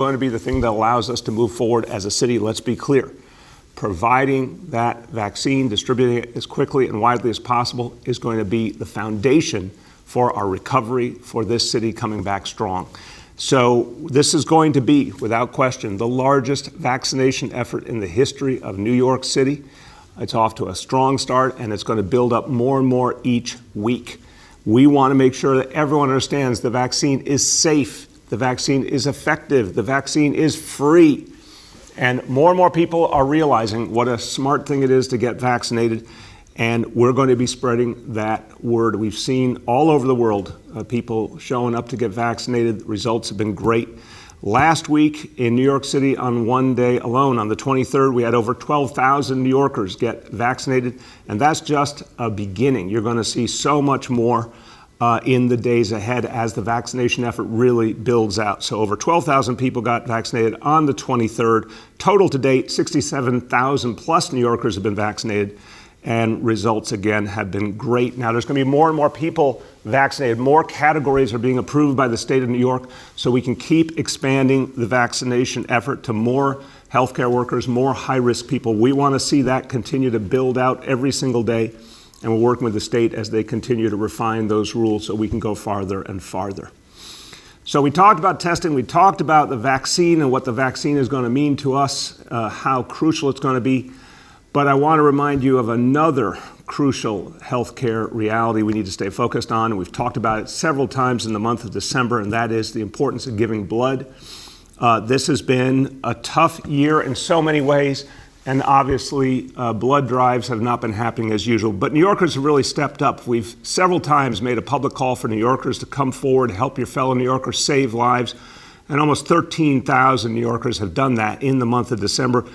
going to be the thing that allows us to move forward as a city. Let's be clear. Providing that vaccine, distributing it as quickly and widely as possible is going to be the foundation for our recovery, for this city coming back strong. So this is going to be, without question, the largest vaccination effort in the history of New York City. It's off to a strong start, and it's going to build up more and more each week. We want to make sure that everyone understands the vaccine is safe, the vaccine is effective, the vaccine is free. And more people are realizing what a smart thing it is to get vaccinated, and we're going to be spreading that word. We've seen all over the world people showing up to get vaccinated. The results have been great. Last week in New York City, on one day alone, on the 23rd, we had over 12,000 New Yorkers get vaccinated, and that's just a beginning. You're going to see so much more in the days ahead as the vaccination effort really builds out. So over 12,000 people got vaccinated on the 23rd. Total to date, 67,000 plus New Yorkers have been vaccinated, and results again have been great. Now there's going to be more and more people vaccinated. More categories are being approved by the state of New York, so we can keep expanding the vaccination effort to more healthcare workers, more high-risk people. We want to see that continue to build out every single day. And we're working with the state as they continue to refine those rules so we can go farther and farther. So we talked about testing, we talked about the vaccine and what the vaccine is going to mean to us, how crucial it's going to be. But I want to remind you of another crucial healthcare reality we need to stay focused on. And we've talked about it several times in the month of December, and that is the importance of giving blood. This has been a tough year in so many ways. And obviously, blood drives have not been happening as usual. But New Yorkers have really stepped up. We've several times made a public call for New Yorkers to come forward, help your fellow New Yorkers save lives. And almost 13,000 New Yorkers have done that in the month of December.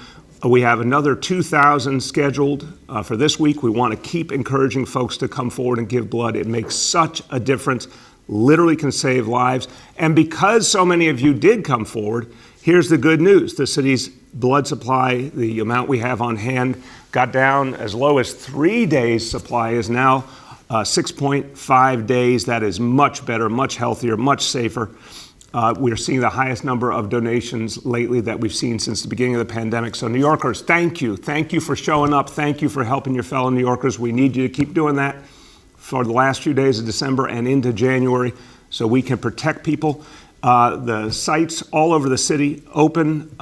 We have another 2,000 scheduled for this week. We want to keep encouraging folks to come forward and give blood. It makes such a difference, literally can save lives. And because so many of you did come forward, here's the good news. The city's blood supply, the amount we have on hand, got down as low as 3 days supply, is now 6.5 days. That is much better, much healthier, much safer. We're seeing the highest number of donations lately that we've seen since the beginning of the pandemic. So New Yorkers, thank you. Thank you for showing up. Thank you for helping your fellow New Yorkers. We need you to keep doing that for the last few days of December and into January so we can protect people. The sites all over the city open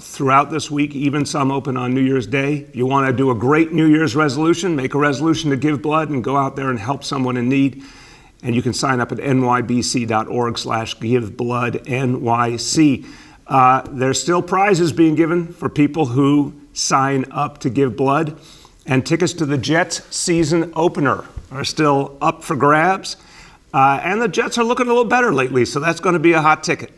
throughout this week, even some open on New Year's Day. If you want to do a great New Year's resolution, make a resolution to give blood and go out there and help someone in need. And you can sign up at nybc.org/givebloodnyc. There's still prizes being given for people who sign up to give blood. And tickets to the Jets season opener are still up for grabs. And the Jets are looking a little better lately, so that's going to be a hot ticket.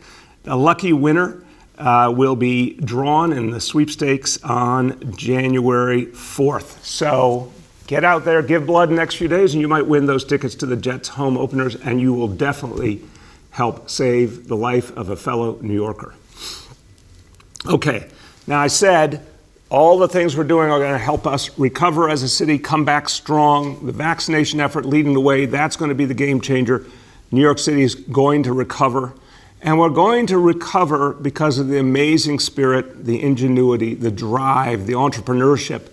A lucky winner will be drawn in the sweepstakes on January 4th. So get out there, give blood in the next few days, and you might win those tickets to the Jets home openers, and you will definitely help save the life of a fellow New Yorker. Okay, now I said all the things we're doing are going to help us recover as a city, come back strong. The vaccination effort leading the way, that's going to be the game changer. New York City is going to recover. And we're going to recover because of the amazing spirit, the ingenuity, the drive, the entrepreneurship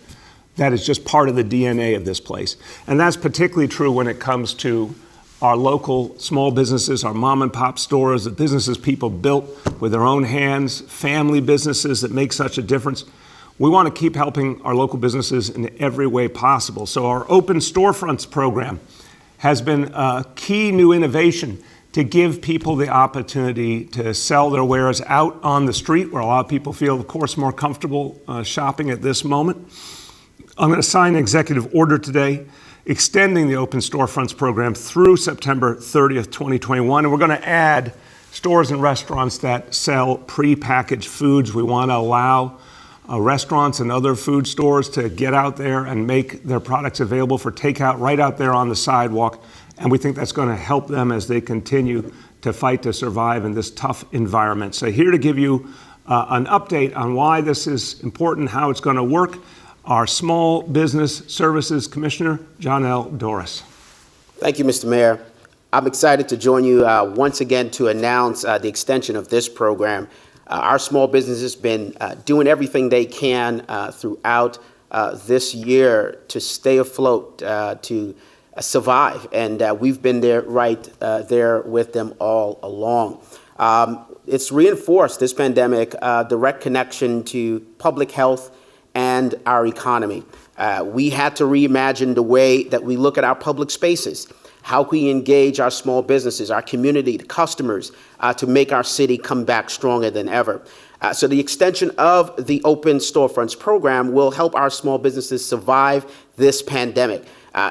that is just part of the DNA of this place. And that's particularly true when it comes to our local small businesses, our mom and pop stores, the businesses people built with their own hands, family businesses that make such a difference. We want to keep helping our local businesses in every way possible. So our open storefronts program has been a key new innovation to give people the opportunity to sell their wares out on the street, where a lot of people feel, of course, more comfortable shopping at this moment. I'm going to sign an executive order today extending the open storefronts program through September 30th, 2021. And we're going to add stores and restaurants that sell prepackaged foods. We want to allow restaurants and other food stores to get out there and make their products available for takeout right out there on the sidewalk. And we think that's going to help them as they continue to fight to survive in this tough environment. So here to give you an update on why this is important, how it's going to work, our Small Business Services Commissioner, John L. Doris. Thank you, Mr. Mayor. I'm excited to join you once again to announce the extension of this program. Our small business has been doing everything they can throughout this year to stay afloat, to survive, and we've been there there with them all along. It's reinforced, this pandemic, direct connection to public health and our economy. We had to reimagine the way that we look at our public spaces. How can we engage our small businesses, our community, the customers, to make our city come back stronger than ever? So the extension of the Open Storefronts program will help our small businesses survive this pandemic.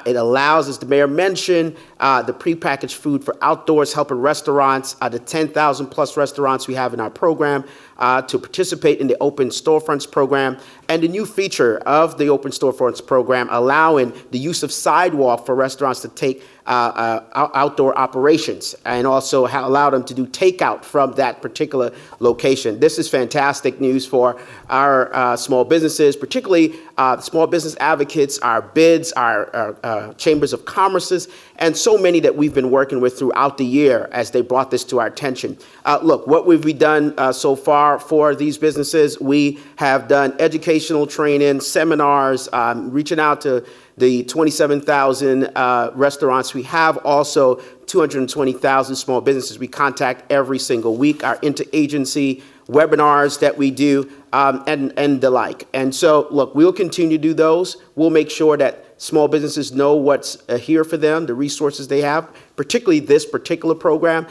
It allows, as the mayor mentioned, the prepackaged food for outdoors, helping restaurants, the 10,000 plus restaurants we have in our program, to participate in the Open Storefronts program, and the new feature of the Open Storefronts program, allowing the use of sidewalk for restaurants to take outdoor operations, and also allow them to do takeout from that particular location. This is fantastic news for our small businesses, particularly small business advocates, our BIDs, our chambers of commerces, and so many that we've been working with throughout the year as they brought this to our attention. Look, what we've done so far for these businesses, we have done educational training, seminars, reaching out to the 27,000 restaurants. We have also 220,000 small businesses we contact every single week, our interagency webinars that we do, and the like. And so, look, we'll continue to do those. We'll make sure that small businesses know what's here for them, the resources they have, particularly this particular program,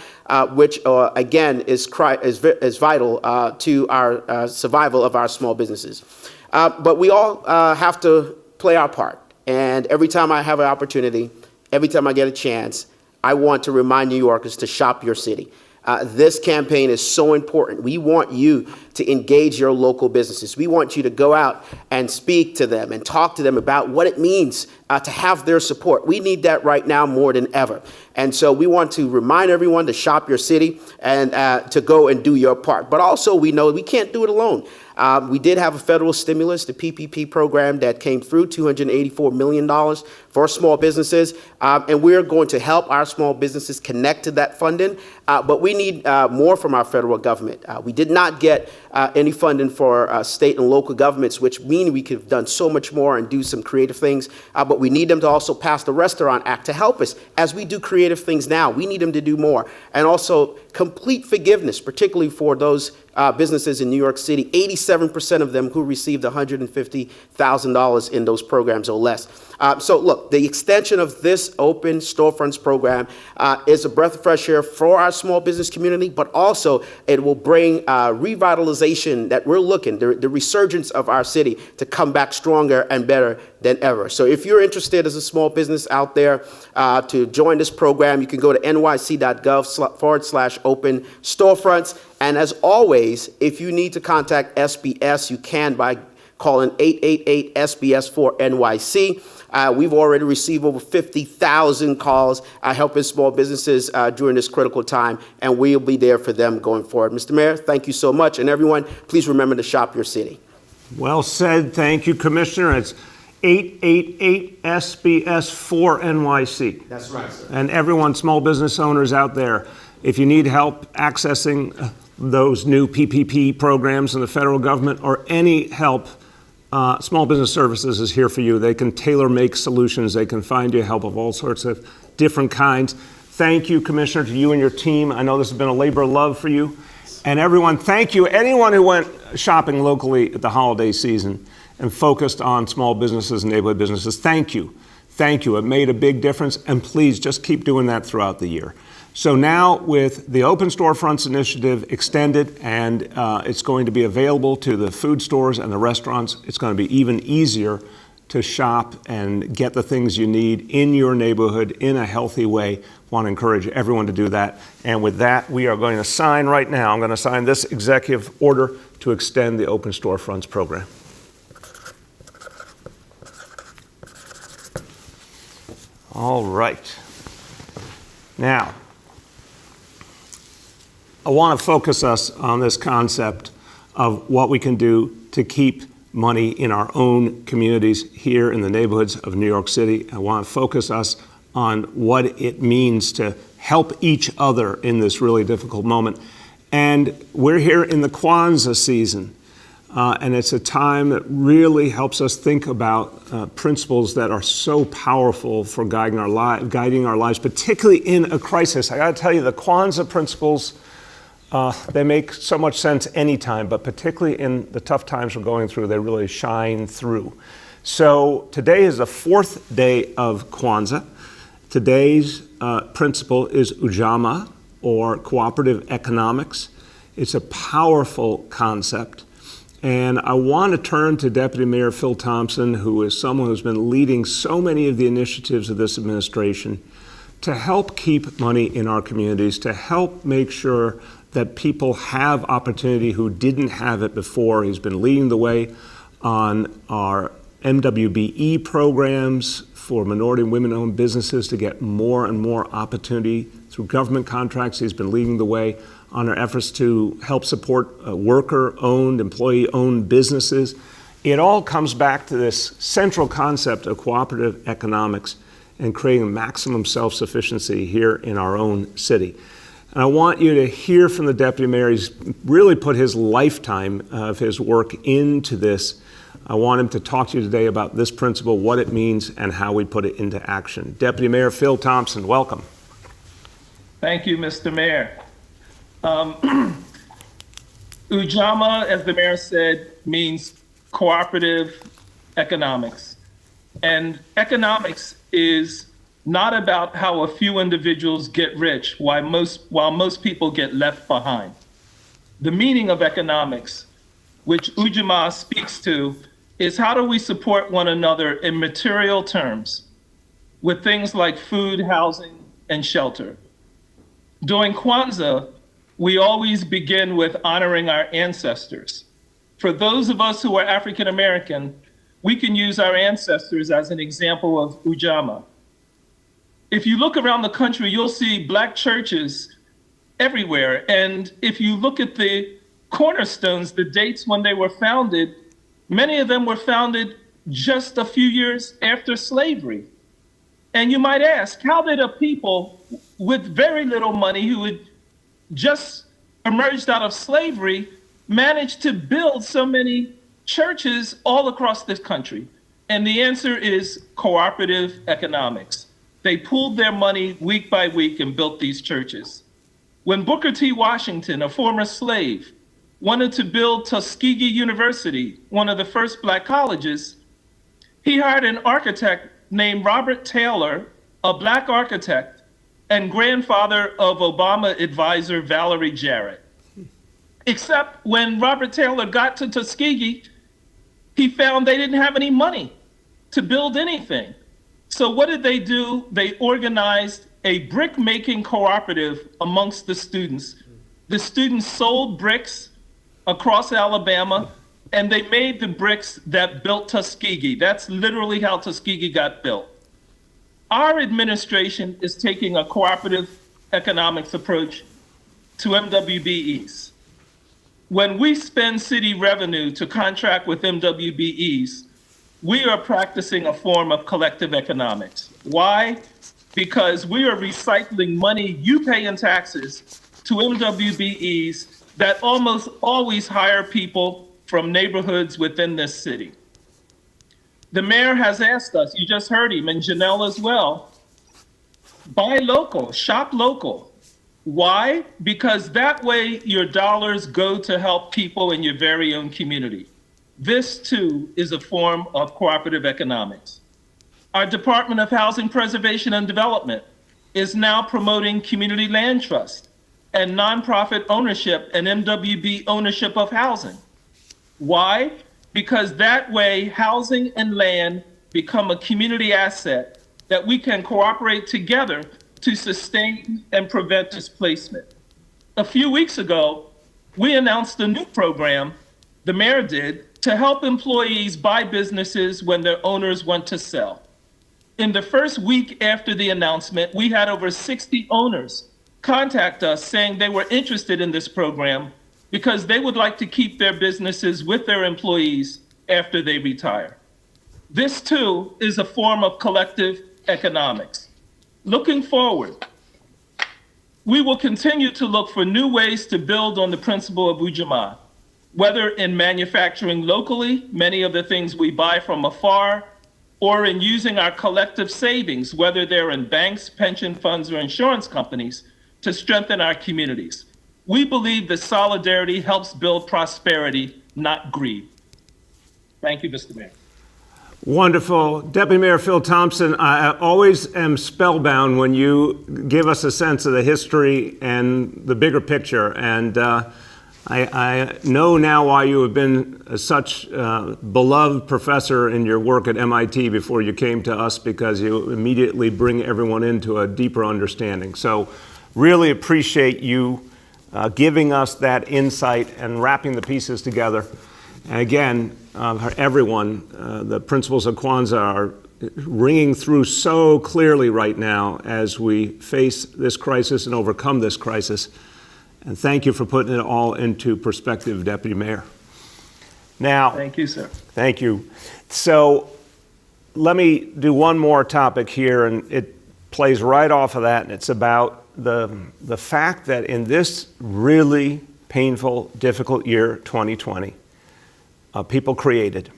which, again, is vital to our survival of our small businesses. But we all have to play our part. And every time I have an opportunity, every time I get a chance, I want to remind New Yorkers to shop your city. This campaign is so important. We want you to engage your local businesses. We want you to go out and speak to them and talk to them about what it means to have their support. We need that right now more than ever. And so we want to remind everyone to shop your city and to go and do your part. But also we know we can't do it alone. We did have a federal stimulus, the PPP program that came through, $284 million for small businesses. And we're going to help our small businesses connect to that funding. But we need more from our federal government. We did not get any funding for state and local governments, which means we could have done so much more and do some creative things. But we need them to also pass the Restaurant Act to help us as we do creative things now. We need them to do more. And also complete forgiveness, particularly for those businesses in New York City, 87% of them who received $150,000 in those programs or less. So look, the extension of this Open Storefronts program is a breath of fresh air for our small business community, but also it will bring revitalization that we're looking, the resurgence of our city to come back stronger and better than ever. So if you're interested as a small business out there to join this program, you can go to nyc.gov/open storefronts. And as always, if you need to contact SBS, you can by calling 888-SBS4-NYC. We've already received over 50,000 calls helping small businesses during this critical time, and we'll be there for them going forward. Mr. Mayor, thank you so much. And everyone, please remember to shop your city. Well said. Thank you, Commissioner. It's 888-SBS4-NYC. That's right, sir. And everyone, small business owners out there, if you need help accessing those new PPP programs in the federal government or any help, Small Business Services is here for you. They can tailor-make solutions. They can find you help of all sorts of different kinds. Thank you, Commissioner, to you and your team. I know this has been a labor of love for you. And everyone, thank you. Anyone who went shopping locally at the holiday season and focused on small businesses and neighborhood businesses, thank you. Thank you. It made a big difference. And please just keep doing that throughout the year. So now with the Open Storefronts initiative extended and it's going to be available to the food stores and the restaurants, it's going to be even easier to shop and get the things you need in your neighborhood in a healthy way. I want to encourage everyone to do that. And with that, we are going to sign right now. I'm going to sign this executive order to extend the Open Storefronts program. All right. Now, I want to focus us on this concept of what we can do to keep money in our own communities here in the neighborhoods of New York City. I want to focus us on what it means to help each other in this really difficult moment. And we're here in the Kwanzaa season, and it's a time that really helps us think about principles that are so powerful for guiding our lives, particularly in a crisis. I got to tell you, the Kwanzaa principles, they make so much sense anytime, but particularly in the tough times we're going through, they really shine through. So today is the fourth day of Kwanzaa. Today's principle is Ujamaa, or cooperative economics. It's a powerful concept. And I want to turn to Deputy Mayor Phil Thompson, who is someone who's been leading so many of the initiatives of this administration to help keep money in our communities, to help make sure that people have opportunity who didn't have it before. He's been leading the way on our MWBE programs for minority and women-owned businesses to get more and more opportunity through government contracts. He's been leading the way on our efforts to help support worker-owned, employee-owned businesses. It all comes back to this central concept of cooperative economics and creating maximum self-sufficiency here in our own city. And I want you to hear from the Deputy Mayor. He's really put his lifetime of his work into this. I want him to talk to you today about this principle, what it means, and how we put it into action. Deputy Mayor Phil Thompson, welcome. Thank you, Mr. Mayor. Ujamaa, as the mayor said, means cooperative economics. And economics is not about how a few individuals get rich while most people get left behind. The meaning of economics, which Ujamaa speaks to, is how do we support one another in material terms with things like food, housing, and shelter. During Kwanzaa, we always begin with honoring our ancestors. For those of us who are African American, we can use our ancestors as an example of Ujamaa. If you look around the country, you'll see Black churches everywhere. And if you look at the cornerstones, the dates when they were founded, many of them were founded just a few years after slavery. And you might ask, how did a people with very little money who had just emerged out of slavery manage to build so many churches all across this country? And the answer is cooperative economics. They pooled their money week by week and built these churches. When Booker T. Washington, a former slave, wanted to build Tuskegee University, one of the first Black colleges, he hired an architect named Robert Taylor, a Black architect and grandfather of Obama advisor Valerie Jarrett. Except when Robert Taylor got to Tuskegee, he found they didn't have any money to build anything. So what did they do? They organized a brick-making cooperative amongst the students. The students sold bricks across Alabama, and they made the bricks that built Tuskegee. That's literally how Tuskegee got built. Our administration is taking a cooperative economics approach to MWBEs. When we spend city revenue to contract with MWBEs, we are practicing a form of collective economics. Why? Because we are recycling money you pay in taxes to MWBEs that almost always hire people from neighborhoods within this city. The mayor has asked us, you just heard him, and Janelle as well, buy local, shop local. Why? Because that way your dollars go to help people in your very own community. This too is a form of cooperative economics. Our Department of Housing Preservation and Development is now promoting community land trust and nonprofit ownership and MWB ownership of housing. Why? Because that way housing and land become a community asset that we can cooperate together to sustain and prevent displacement. A few weeks ago, we announced a new program, the mayor did, to help employees buy businesses when their owners want to sell. In the first week after the announcement, we had over 60 owners contact us saying they were interested in this program because they would like to keep their businesses with their employees after they retire. This too is a form of collective economics. Looking forward, We will continue to look for new ways to build on the principle of Ujamaa, whether in manufacturing locally, many of the things we buy from afar, or in using our collective savings, whether they're in banks, pension funds, or insurance companies, to strengthen our communities. We believe that solidarity helps build prosperity, not greed. Thank you, Mr. Mayor. Wonderful. Deputy Mayor Phil Thompson, I always am spellbound when you give us a sense of the history and the bigger picture. And I know now why you have been such a beloved professor in your work at MIT before you came to us, because you immediately bring everyone into a deeper understanding. So really appreciate you giving us that insight and wrapping the pieces together. And again, for everyone, the principles of Kwanzaa are ringing through so clearly right now as we face this crisis and overcome this crisis. And thank you for putting it all into perspective, Deputy Mayor. Now, thank you, sir. Thank you. So let me do one more topic here, and it plays right off of that, and it's about the fact that in this really painful, difficult year, 2020, people created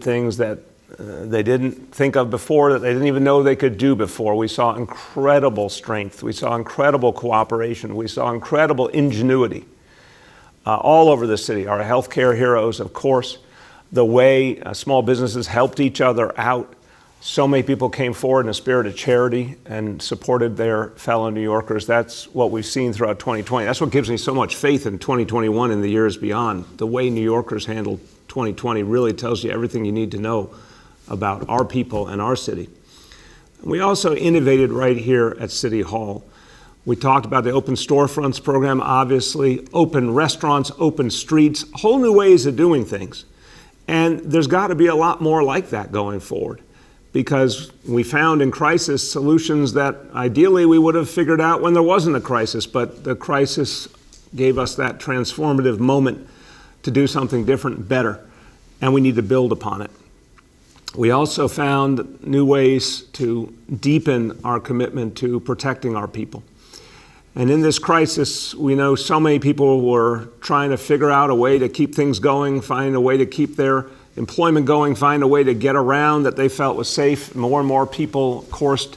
things that they didn't think of before, that they didn't even know they could do before. We saw incredible strength. We saw incredible cooperation. We saw incredible ingenuity all over the city. Our healthcare heroes, of course, the way small businesses helped each other out. So many people came forward in a spirit of charity and supported their fellow New Yorkers. That's what we've seen throughout 2020. That's what gives me so much faith in 2021 and the years beyond. The way New Yorkers handled 2020 really tells you everything you need to know about our people and our city. We also innovated right here at City Hall. We talked about the open storefronts program, obviously, open restaurants, open streets, whole new ways of doing things. And there's got to be a lot more like that going forward, because we found in crisis solutions that ideally we would have figured out when there wasn't a crisis, but the crisis gave us that transformative moment to do something different and better, and we need to build upon it. We also found new ways to deepen our commitment to protecting our people. And in this crisis, we know so many people were trying to figure out a way to keep things going, find a way to keep their employment going, find a way to get around that they felt was safe. More and more people, of course,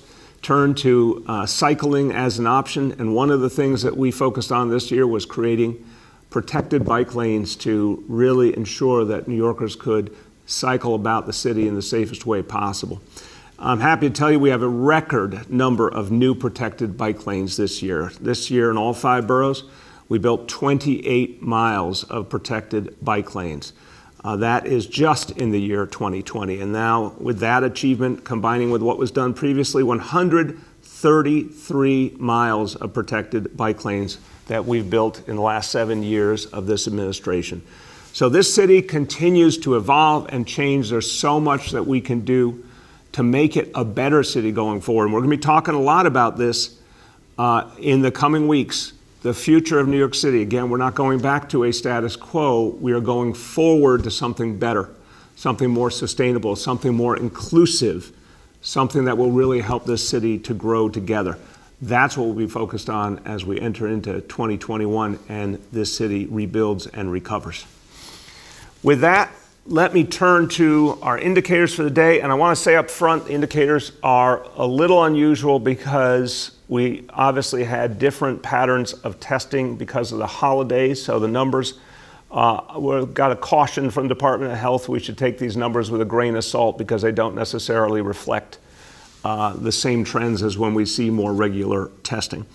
turned to cycling as an option. And one of the things that we focused on this year was creating protected bike lanes to really ensure that New Yorkers could cycle about the city in the safest way possible. I'm happy to tell you we have a record number of new protected bike lanes this year. This year in all 5 boroughs, we built 28 miles of protected bike lanes. That is just in the year 2020. And now with that achievement, combining with what was done previously, 133 miles of protected bike lanes that we've built in the last 7 years of this administration. So this city continues to evolve and change. There's so much that we can do to make it a better city going forward. And we're going to be talking a lot about this in the coming weeks. The future of New York City. Again, we're not going back to a status quo. We are going forward to something better, something more sustainable, something more inclusive, something that will really help this city to grow together. That's what we'll be focused on as we enter into 2021 and this city rebuilds and recovers. With that, let me turn to our indicators for the day. And I want to say up front, the indicators are a little unusual because we obviously had different patterns of testing because of the holidays. So the numbers, we've got a caution from the Department of Health. We should take these numbers with a grain of salt because they don't necessarily reflect the same trends as when we see more regular testing.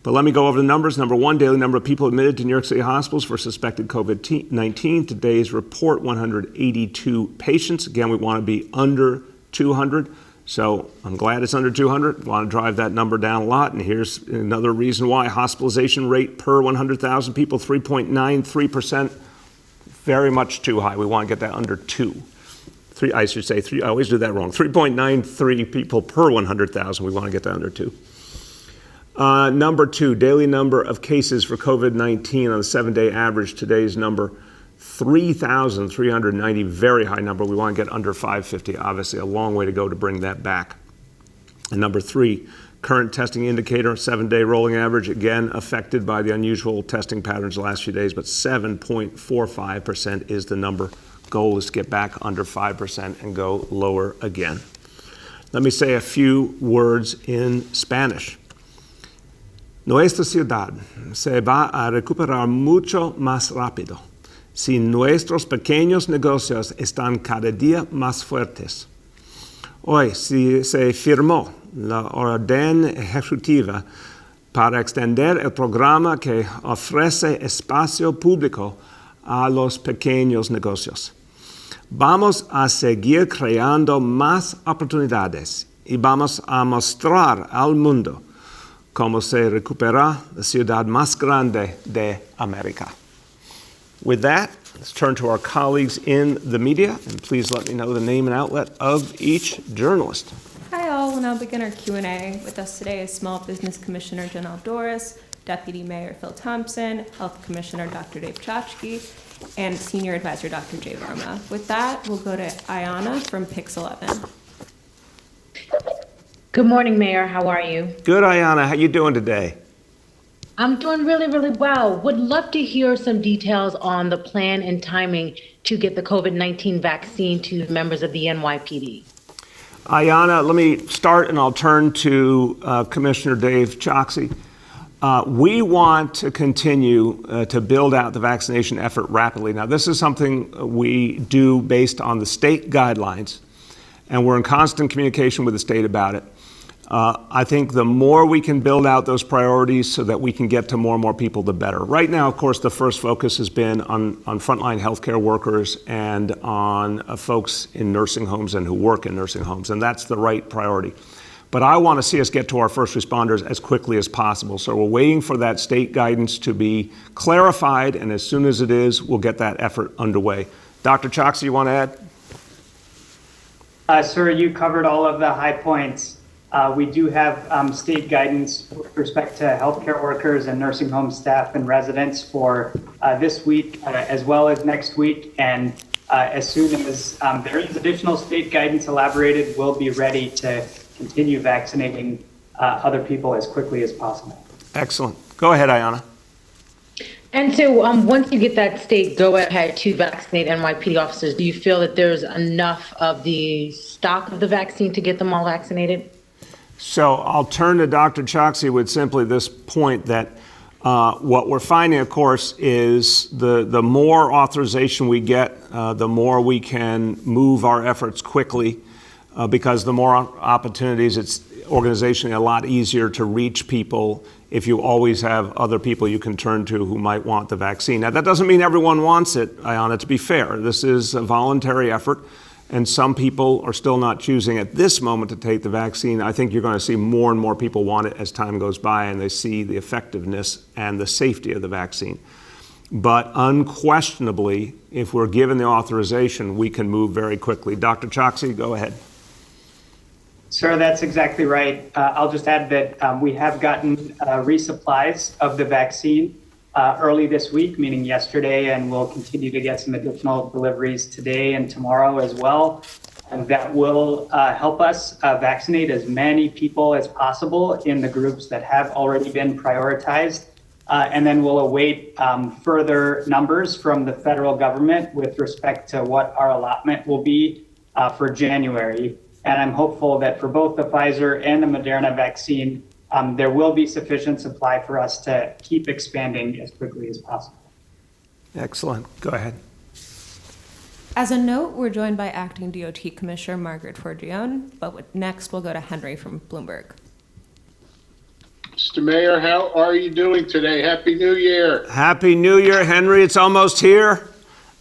But let me go over the numbers. Number 1, daily number of people admitted to New York City hospitals for suspected COVID-19. Today's report, 182 patients. Again, we want to be under 200. So I'm glad it's under 200. We want to drive that number down a lot. And here's another reason why. Hospitalization rate per 100,000 people, 3.93%. Very much too high. We want to get that under 2. I always do that wrong. 3.93 people per 100,000. We want to get that under 2. Number 2, daily number of cases for COVID-19 on the 7-day average. Today's number, 3,390, very high number. We want to get under 550, obviously a long way to go to bring that back. And number 3, Current testing indicator, 7-day rolling average, again affected by the unusual testing patterns the last few days, but 7.45% is the number. Goal is to get back under 5% and go lower again. Let me say a few words in Spanish. Nuestra ciudad se va a recuperar mucho más rápido si nuestros pequeños negocios están cada día más fuertes. Hoy se firmó la orden ejecutiva para extender el programa que ofrece espacio público a los pequeños negocios. Vamos a seguir creando más oportunidades y vamos a mostrar al mundo cómo se recupera la ciudad más grande de América. With that, let's turn to our colleagues in the media, and please let me know the name and outlet of each journalist. Hi all, we'll now begin our Q&A. With us today is Small Business Commissioner Janelle Doris, Deputy Mayor Phil Thompson, Health Commissioner Dr. Dave Chachki, and Senior Advisor Dr. Jay Verma. With that, we'll go to Ayana from Pix 11. Good morning, Mayor. How are you? Good, Ayana. How you doing today? I'm doing really, really well. Would love to hear some details on the plan and timing to get the COVID-19 vaccine to members of the NYPD. Ayana, let me start and I'll turn to Commissioner Dave Chachki. We want to continue to build out the vaccination effort rapidly. Now, this is something we do based on the state guidelines, and we're in constant communication with the state about it. I think the more we can build out those priorities so that we can get to more and more people, the better. Right now, of course, the first focus has been on frontline healthcare workers and on folks in nursing homes and who work in nursing homes, and that's the right priority. But I want to see us get to our first responders as quickly as possible. So we're waiting for that state guidance to be clarified, and as soon as it is, we'll get that effort underway. Dr. Chachki, you want to add? Sir, you covered all of the high points. We do have state guidance with respect to healthcare workers and nursing home staff and residents for this week as well as next week. And as soon as there is additional state guidance elaborated, we'll be ready to continue vaccinating other people as quickly as possible. Excellent. Go ahead, Ayana. And so once you get that state go-ahead to vaccinate NYPD officers, do you feel that there's enough of the stock of the vaccine to get them all vaccinated? So I'll turn to Dr. Chachki with simply this point that what we're finding, of course, is the more authorization we get, the more we can move our efforts quickly because the more opportunities, it's organizationally a lot easier to reach people if you always have other people you can turn to who might want the vaccine. Now, that doesn't mean everyone wants it, Ayana, to be fair. This is a voluntary effort, and some people are still not choosing at this moment to take the vaccine. I think you're going to see more and more people want it as time goes by and they see the effectiveness and the safety of the vaccine. But unquestionably, if we're given the authorization, we can move very quickly. Dr. Chachki, go ahead. Sir, that's exactly right. I'll just add that we have gotten resupplies of the vaccine early this week, meaning yesterday, and we'll continue to get some additional deliveries today and tomorrow as well. And that will help us vaccinate as many people as possible in the groups that have already been prioritized. And then we'll await further numbers from the federal government with respect to what our allotment will be for January. And I'm hopeful that for both the Pfizer and the Moderna vaccine, there will be sufficient supply for us to keep expanding as quickly as possible. Excellent. Go ahead. As a note, we're joined by Acting DOT Commissioner Margaret Forgione, but next we'll go to Henry from Bloomberg. Mr. Mayor, how are you doing today? Happy New Year. Happy New Year, Henry. It's almost here.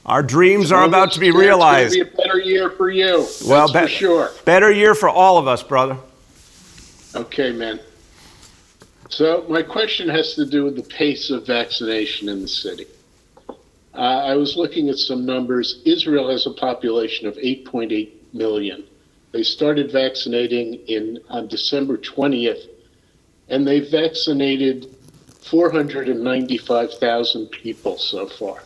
Our dreams are about to be realized. It's going to be a better year for you. Well, that's for sure. Better year for all of us, brother. Okay, man. So my question has to do with the pace of vaccination in the city. I was looking at some numbers. Israel has a population of 8.8 million. They started vaccinating on December 20th, and they vaccinated 495,000 people so far.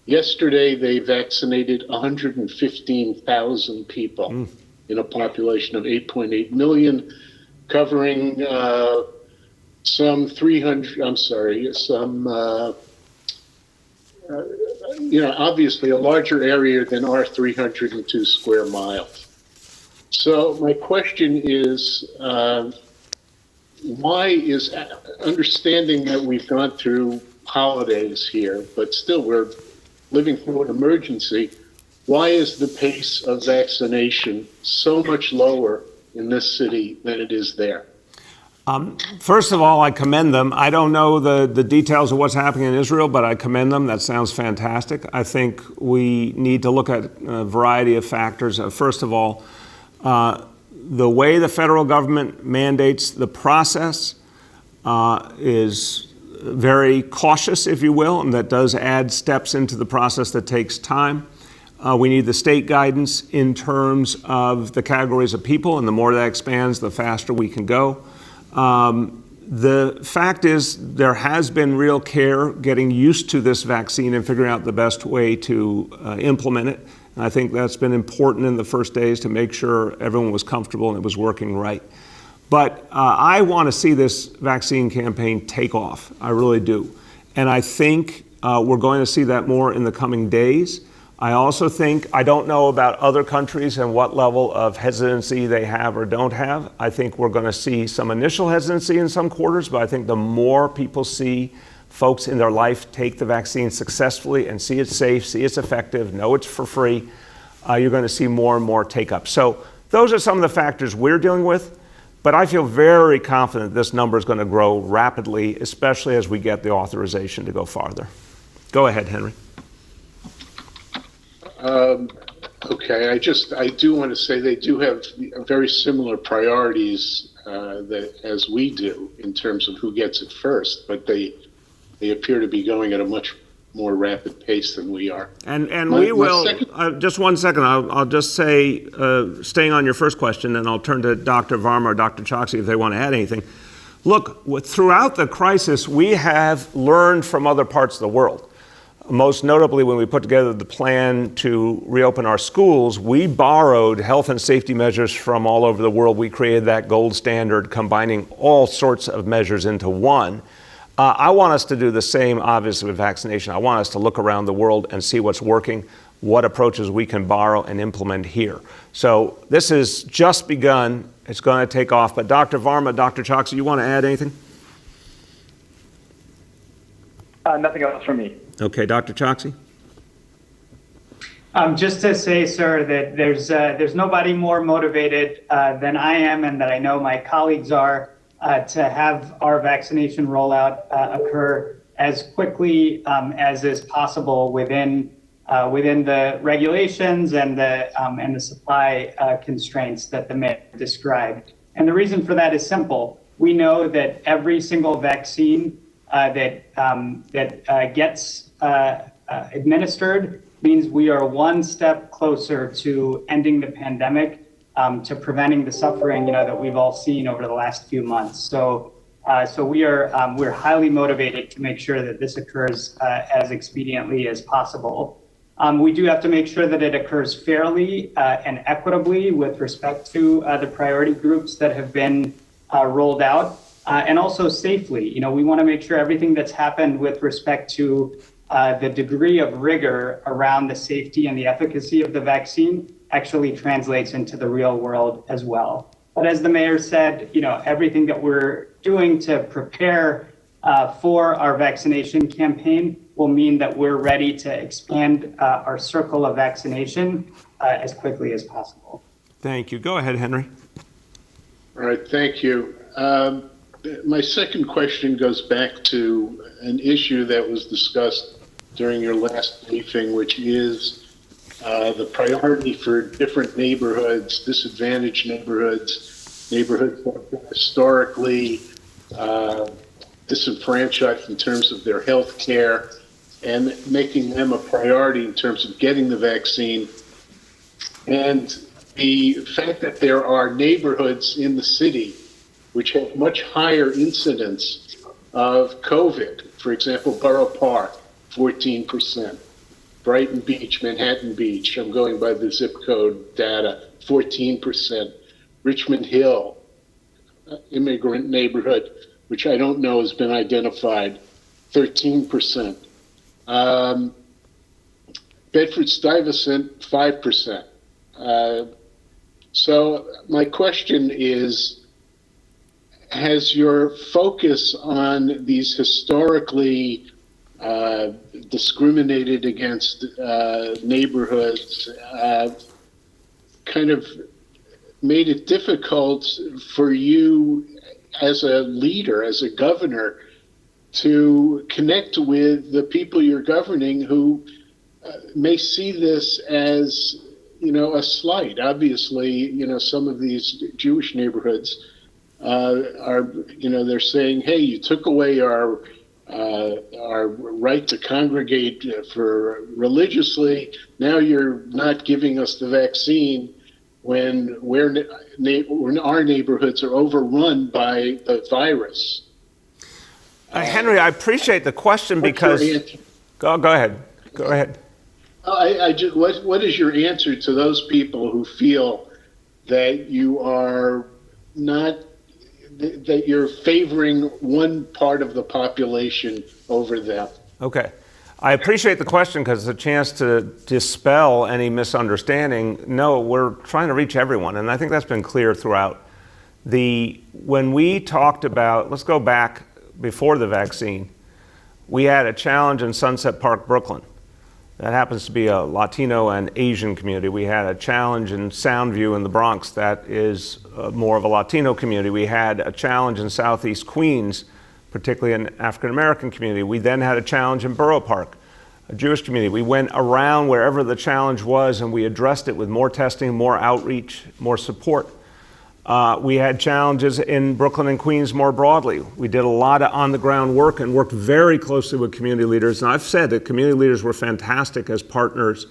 Yesterday, they vaccinated 115,000 people in a population of 8.8 million. covering some 300, I'm sorry, obviously a larger area than our 302 square miles. So my question is, why is, understanding that we've gone through holidays here, but still we're living through an emergency, why is the pace of vaccination so much lower in this city than it is there? First of all, I commend them. I don't know the details of what's happening in Israel, but I commend them. That sounds fantastic. I think we need to look at a variety of factors. First of all, the way the federal government mandates the process is very cautious, if you will, and that does add steps into the process that takes time. We need the state guidance in terms of the categories of people, and the more that expands, the faster we can go. The fact is there has been real care getting used to this vaccine and figuring out the best way to implement it. And I think that's been important in the first days to make sure everyone was comfortable and it was working right. But I want to see this vaccine campaign take off. I really do. And I think we're going to see that more in the coming days. I also think, I don't know about other countries and what level of hesitancy they have or don't have. I think we're going to see some initial hesitancy in some quarters, but I think the more people see folks in their life take the vaccine successfully and see it's safe, see it's effective, know it's for free, you're going to see more and more take up. So those are some of the factors we're dealing with, but I feel very confident this number is going to grow rapidly, especially as we get the authorization to go farther. Go ahead, Henry. Okay, I do want to say they do have very similar priorities as we do in terms of who gets it first, but they appear to be going at a much more rapid pace than we are. And we will, just one second, I'll just say, staying on your first question, and I'll turn to Dr. Varma or Dr. Choksi if they want to add anything. Look, throughout the crisis, we have learned from other parts of the world. Most notably, when we put together the plan to reopen our schools, we borrowed health and safety measures from all over the world. We created that gold standard, combining all sorts of measures into one. I want us to do the same, obviously, with vaccination. I want us to look around the world and see what's working, what approaches we can borrow and implement here. So this has just begun. It's going to take off. But Dr. Varma, Dr. Choksi, you want to add anything? Nothing else from me. Okay, Dr. Choksi? Just to say, sir, that there's nobody more motivated than I am, and that I know my colleagues are, to have our vaccination rollout occur as quickly as is possible within the regulations and the supply constraints that the mayor described. And the reason for that is simple. We know that every single vaccine that gets administered means we are one step closer to ending the pandemic, to preventing the suffering, that we've all seen over the last few months. So we're highly motivated to make sure that this occurs as expediently as possible. We do have to make sure that it occurs fairly and equitably with respect to the priority groups that have been rolled out. And also safely. We want to make sure everything that's happened with respect to the degree of rigor around the safety and the efficacy of the vaccine actually translates into the real world as well. But as the mayor said, everything that we're doing to prepare for our vaccination campaign will mean that we're ready to expand our circle of vaccination as quickly as possible. Thank you. Go ahead, Henry. All right, thank you. My second question goes back to an issue that was discussed during your last briefing, which is the priority for different neighborhoods, disadvantaged neighborhoods that have been historically disenfranchised in terms of their health care, and making them a priority in terms of getting the vaccine. And the fact that there are neighborhoods in the city which have much higher incidence of COVID. For example, Borough Park, 14%. Brighton Beach, Manhattan Beach, I'm going by the zip code data, 14%. Richmond Hill, immigrant neighborhood, which I don't know has been identified, 13%. Bedford-Stuyvesant, 5%. So my question is, has your focus on these historically discriminated against neighborhoods kind of made it difficult for you as a leader, as a governor, to connect with the people you're governing who may see this as, a slight? Obviously, some of these Jewish neighborhoods are, they're saying, hey, you took away our right to congregate for religiously. Now you're not giving us the vaccine when our neighborhoods are overrun by the virus. Henry, I appreciate the question because go ahead. Go ahead. What is your answer to those people who feel that you are not, that you're favoring one part of the population over them? Okay. I appreciate the question because it's a chance to dispel any misunderstanding. No, we're trying to reach everyone, and I think that's been clear throughout. When we talked about, let's go back before the vaccine, we had a challenge in Sunset Park, Brooklyn. That happens to be a Latino and Asian community. We had a challenge in Soundview in the Bronx that is more of a Latino community. We had a challenge in Southeast Queens, particularly an African American community. We then had a challenge in Borough Park, a Jewish community. We went around wherever the challenge was and we addressed it with more testing, more outreach, more support. We had challenges in Brooklyn and Queens more broadly. We did a lot of on-the-ground work and worked very closely with community leaders. And I've said that community leaders were fantastic as partners,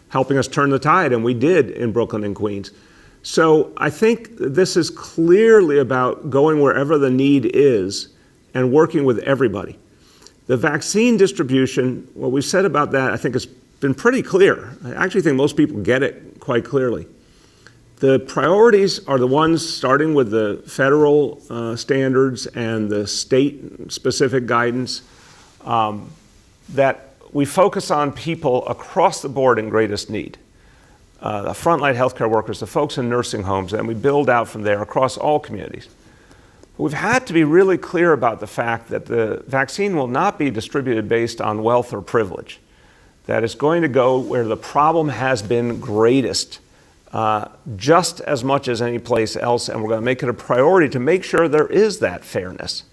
helping us turn the tide, and we did in Brooklyn and Queens. So I think this is clearly about going wherever the need is and working with everybody. The vaccine distribution, what we've said about that, I think has been pretty clear. I actually think most people get it quite clearly. The priorities are the ones starting with the federal standards and the state-specific guidance that we focus on people across the board in greatest need. The frontline healthcare workers, the folks in nursing homes, and we build out from there across all communities. We've had to be really clear about the fact that the vaccine will not be distributed based on wealth or privilege. That it's going to go where the problem has been greatest, just as much as any place else, and we're going to make it a priority to make sure there is that fairness.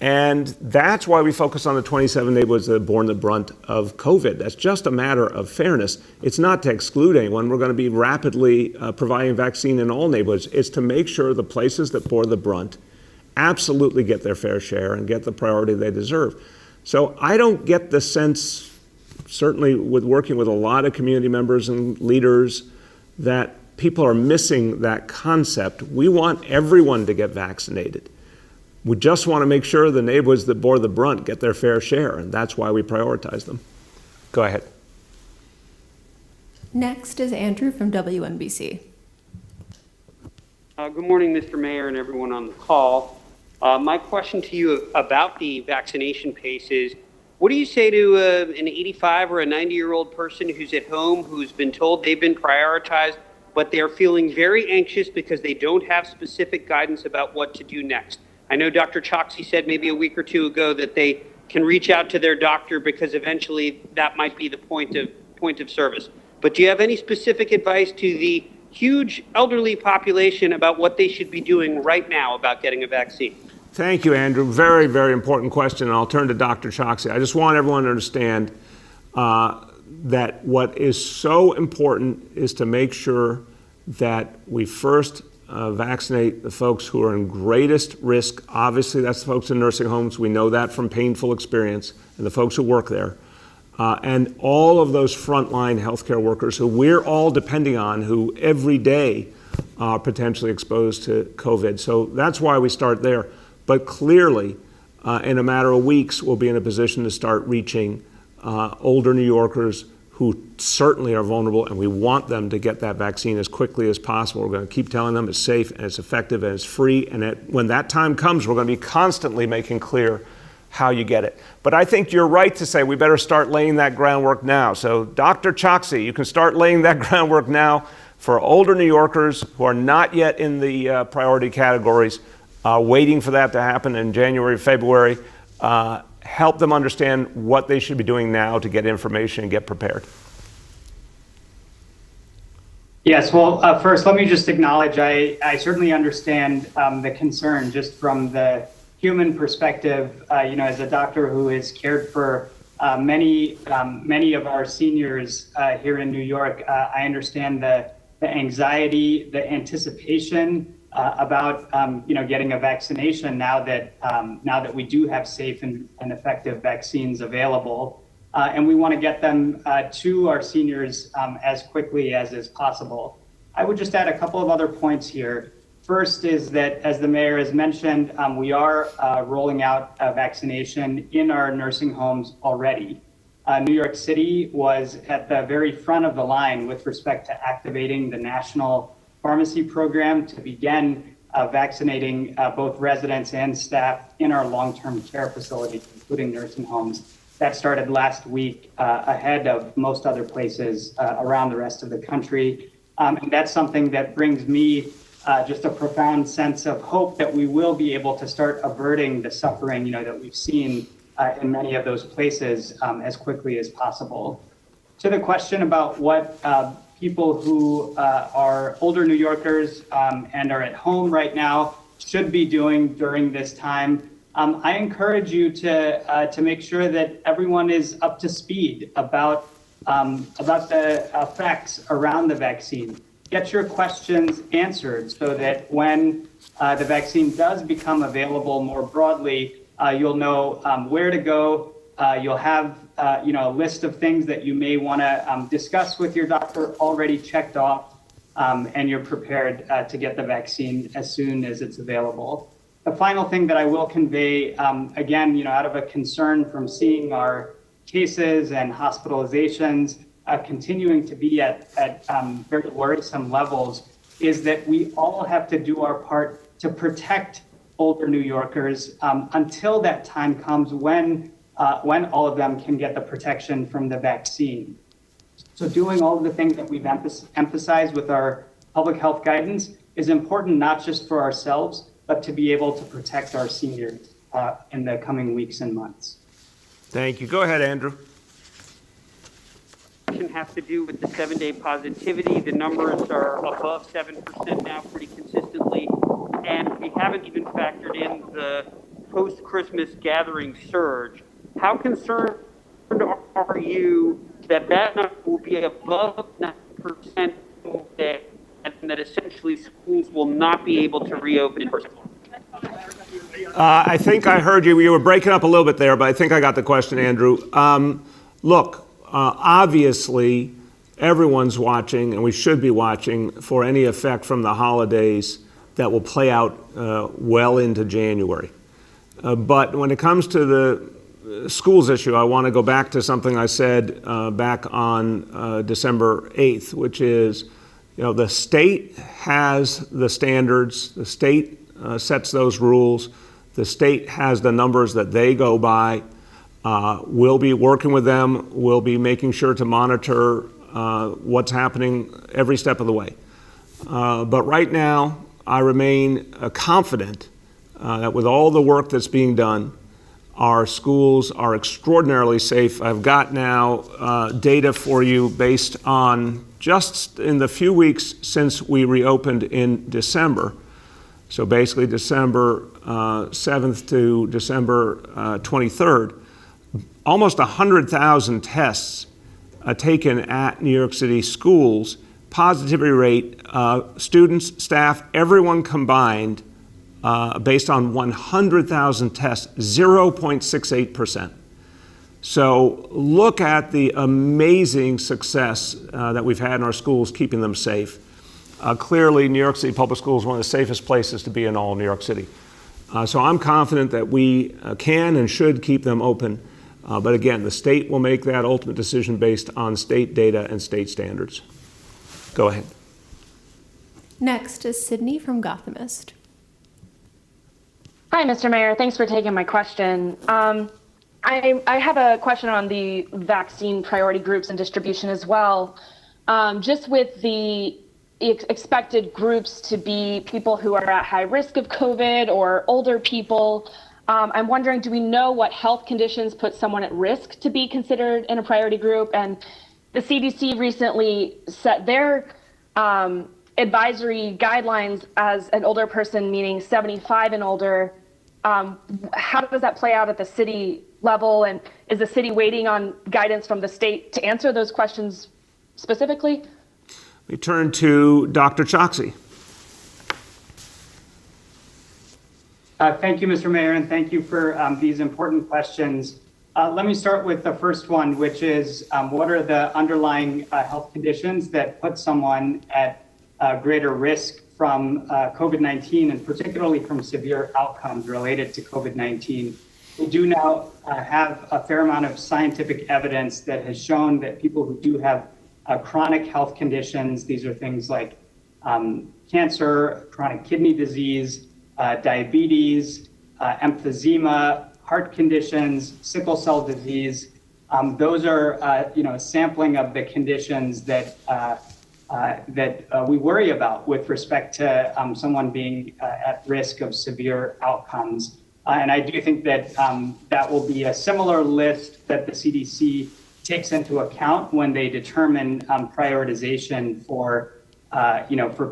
And that's why we focus on the 27 neighborhoods that have borne the brunt of COVID. That's just a matter of fairness. It's not to exclude anyone. We're going to be rapidly providing vaccine in all neighborhoods. It's to make sure the places that bore the brunt absolutely get their fair share and get the priority they deserve. So I don't get the sense, certainly with working with a lot of community members and leaders, that people are missing that concept. We want everyone to get vaccinated. We just want to make sure the neighborhoods that bore the brunt get their fair share, and that's why we prioritize them. Go ahead. Next is Andrew from WNBC. Good morning, Mr. Mayor and everyone on the call. My question to you about the vaccination pace is, what do you say to an 85 or a 90-year-old person who's at home, who's been told they've been prioritized, but they're feeling very anxious because they don't have specific guidance about what to do next? I know Dr. Choksi said maybe a week or two ago that they can reach out to their doctor because eventually that might be the point of service. But do you have any specific advice to the huge elderly population about what they should be doing right now about getting a vaccine? Thank you, Andrew. Very, very important question, and I'll turn to Dr. Choksi. I just want everyone to understand that what is so important is to make sure that we first vaccinate the folks who are in greatest risk. Obviously, that's the folks in nursing homes. We know that from painful experience, and the folks who work there. And all of those frontline healthcare workers who we're all depending on, who every day are potentially exposed to COVID. So that's why we start there. But clearly, in a matter of weeks, we'll be in a position to start reaching older New Yorkers who certainly are vulnerable, and we want them to get that vaccine as quickly as possible. We're going to keep telling them it's safe and it's effective and it's free, and when that time comes, we're going to be constantly making clear how you get it. But I think you're right to say we better start laying that groundwork now. So Dr. Choksi, you can start laying that groundwork now for older New Yorkers who are not yet in the priority categories, waiting for that to happen in January, February. Help them understand what they should be doing now to get information and get prepared. Yes, well, first, let me just acknowledge, I certainly understand the concern just from the human perspective. As a doctor who has cared for many of our seniors here in New York, I understand the anxiety, the anticipation about getting a vaccination now that we do have safe and effective vaccines available, and we want to get them to our seniors as quickly as is possible. I would just add a couple of other points here. First is that, as the mayor has mentioned, we are rolling out vaccination in our nursing homes already. New York City was at the very front of the line with respect to activating the national pharmacy program to begin vaccinating both residents and staff in our long-term care facilities, including nursing homes. That started last week ahead of most other places around the rest of the country. And that's something that brings me just a profound sense of hope that we will be able to start averting the suffering that we've seen in many of those places as quickly as possible. To the question about what people who are older New Yorkers and are at home right now should be doing during this time, I encourage you to make sure that everyone is up to speed about the facts around the vaccine. Get your questions answered so that when the vaccine does become available more broadly, you'll know where to go. You'll have a list of things that you may want to discuss with your doctor already checked off, and you're prepared to get the vaccine as soon as it's available. The final thing that I will convey, again, out of a concern from seeing our cases and hospitalizations continuing to be at very worrisome levels, is that we all have to do our part to protect older New Yorkers until that time comes when all of them can get the protection from the vaccine. So doing all of the things that we've emphasized with our public health guidance is important, not just for ourselves, but to be able to protect our seniors in the coming weeks and months. Thank you. Go ahead, Andrew. Has to do with the 7-day positivity. The numbers are above 7% now pretty consistently, and we haven't even factored in the post-Christmas gathering surge. How concerned are you that number will be above 9% and that essentially schools will not be able to reopen in person? I think I heard you. You were breaking up a little bit there, but I think I got the question, Andrew. Look, obviously, everyone's watching, and we should be watching for any effect from the holidays that will play out well into January. But when it comes to the schools issue, I want to go back to something I said back on December 8th, which is, the state has the standards, the state sets those rules, the state has the numbers that they go by. We'll be working with them. We'll be making sure to monitor what's happening every step of the way. But right now, I remain confident that with all the work that's being done, our schools are extraordinarily safe. I've got now data for you based on just in the few weeks since we reopened in December. So basically December 7th to December 23rd. Almost 100,000 tests taken at New York City schools. Positivity rate, students, staff, everyone combined, based on 100,000 tests, 0.68%. So look at the amazing success that we've had in our schools, keeping them safe. Clearly, New York City Public Schools is one of the safest places to be in all New York City. So I'm confident that we can and should keep them open. But again, the state will make that ultimate decision based on state data and state standards. Go ahead. Next is Sydney from Gothamist. Hi, Mr. Mayor. Thanks for taking my question. I have a question on the vaccine priority groups and distribution as well. Just with the expected groups to be people who are at high risk of COVID or older people, I'm wondering, do we know what health conditions put someone at risk to be considered in a priority group? And the CDC recently set their advisory guidelines as an older person, meaning 75 and older. How does that play out at the city level? And is the city waiting on guidance from the state to answer those questions specifically? We turn to Dr. Choksi. Thank you, Mr. Mayor, and thank you for these important questions. Let me start with the first one, which is what are the underlying health conditions that put someone at greater risk from COVID-19 and particularly from severe outcomes related to COVID-19. We do now have a fair amount of scientific evidence that has shown that people who do have chronic health conditions, these are things like cancer, chronic kidney disease, diabetes, emphysema, heart conditions, sickle cell disease. Those are, a sampling of the conditions that we worry about with respect to someone being at risk of severe outcomes. And I do think that that will be a similar list that the CDC takes into account when they determine prioritization for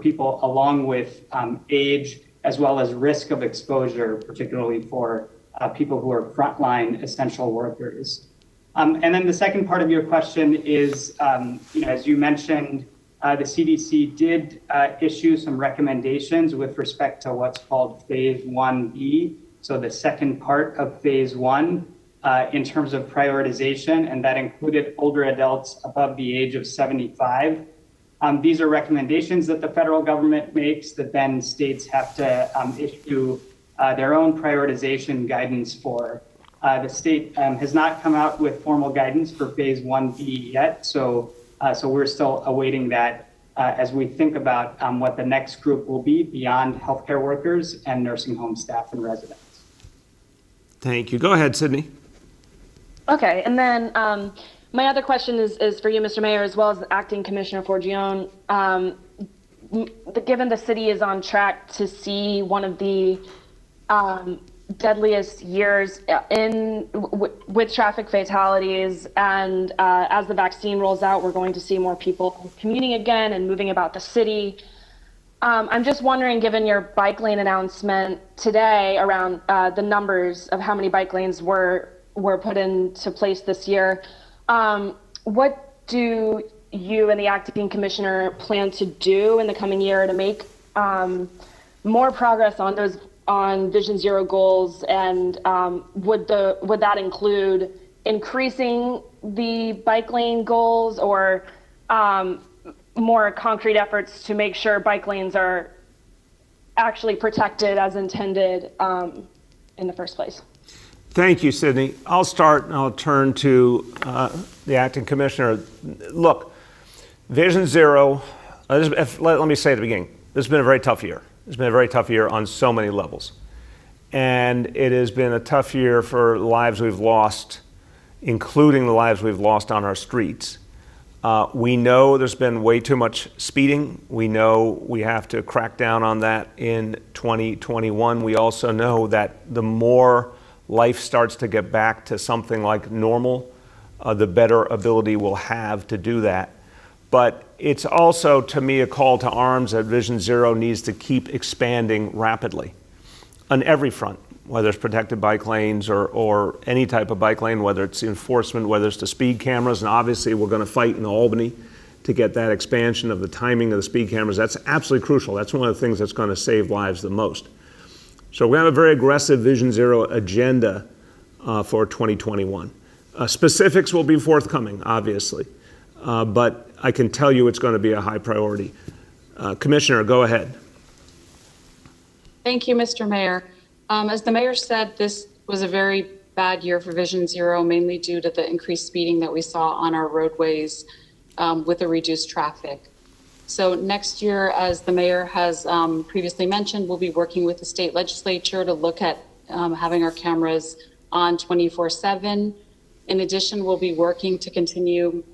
people along with age, as well as risk of exposure, particularly for people who are frontline essential workers. And then the second part of your question is, as you mentioned, the CDC did issue some recommendations with respect to what's called Phase 1B, so the second part of Phase 1 in terms of prioritization, and that included older adults above the age of 75. These are recommendations that the federal government makes that then states have to issue their own prioritization guidance for. The state has not come out with formal guidance for Phase 1B yet, so we're still awaiting that as we think about what the next group will be beyond healthcare workers and nursing home staff and residents. Thank you. Go ahead, Sydney. Okay, and then my other question is for you, Mr. Mayor, as well as the Acting Commissioner Forgione. Given the city is on track to see one of the deadliest years with traffic fatalities, and as the vaccine rolls out, we're going to see more people commuting again and moving about the city. I'm just wondering, given your bike lane announcement today around the numbers of how many bike lanes were put into place this year, what do you and the acting commissioner plan to do in the coming year to make more progress on Vision Zero goals, and would that include increasing the bike lane goals or more concrete efforts to make sure bike lanes are actually protected as intended in the first place? Thank you, Sydney. I'll start and I'll turn to the acting commissioner. Look, Vision Zero, let me say at the beginning, this has been a very tough year. It's been a very tough year on so many levels. And it has been a tough year for lives we've lost, including the lives we've lost on our streets. We know there's been way too much speeding. We know we have to crack down on that in 2021. We also know that the more life starts to get back to something like normal, the better ability we'll have to do that. But it's also, to me, a call to arms that Vision Zero needs to keep expanding rapidly on every front, whether it's protected bike lanes or any type of bike lane, whether it's enforcement, whether it's the speed cameras. And obviously, we're going to fight in Albany to get that expansion of the timing of the speed cameras. That's absolutely crucial. That's one of the things that's going to save lives the most. So we have a very aggressive Vision Zero agenda for 2021. Specifics will be forthcoming, obviously, but I can tell you it's going to be a high priority. Commissioner, go ahead. Thank you, Mr. Mayor. As the mayor said, this was a very bad year for Vision Zero, mainly due to the increased speeding that we saw on our roadways with the reduced traffic. So next year, as the mayor has previously mentioned, we'll be working with the state legislature to look at having our cameras on 24/7. In addition, we'll be working to continue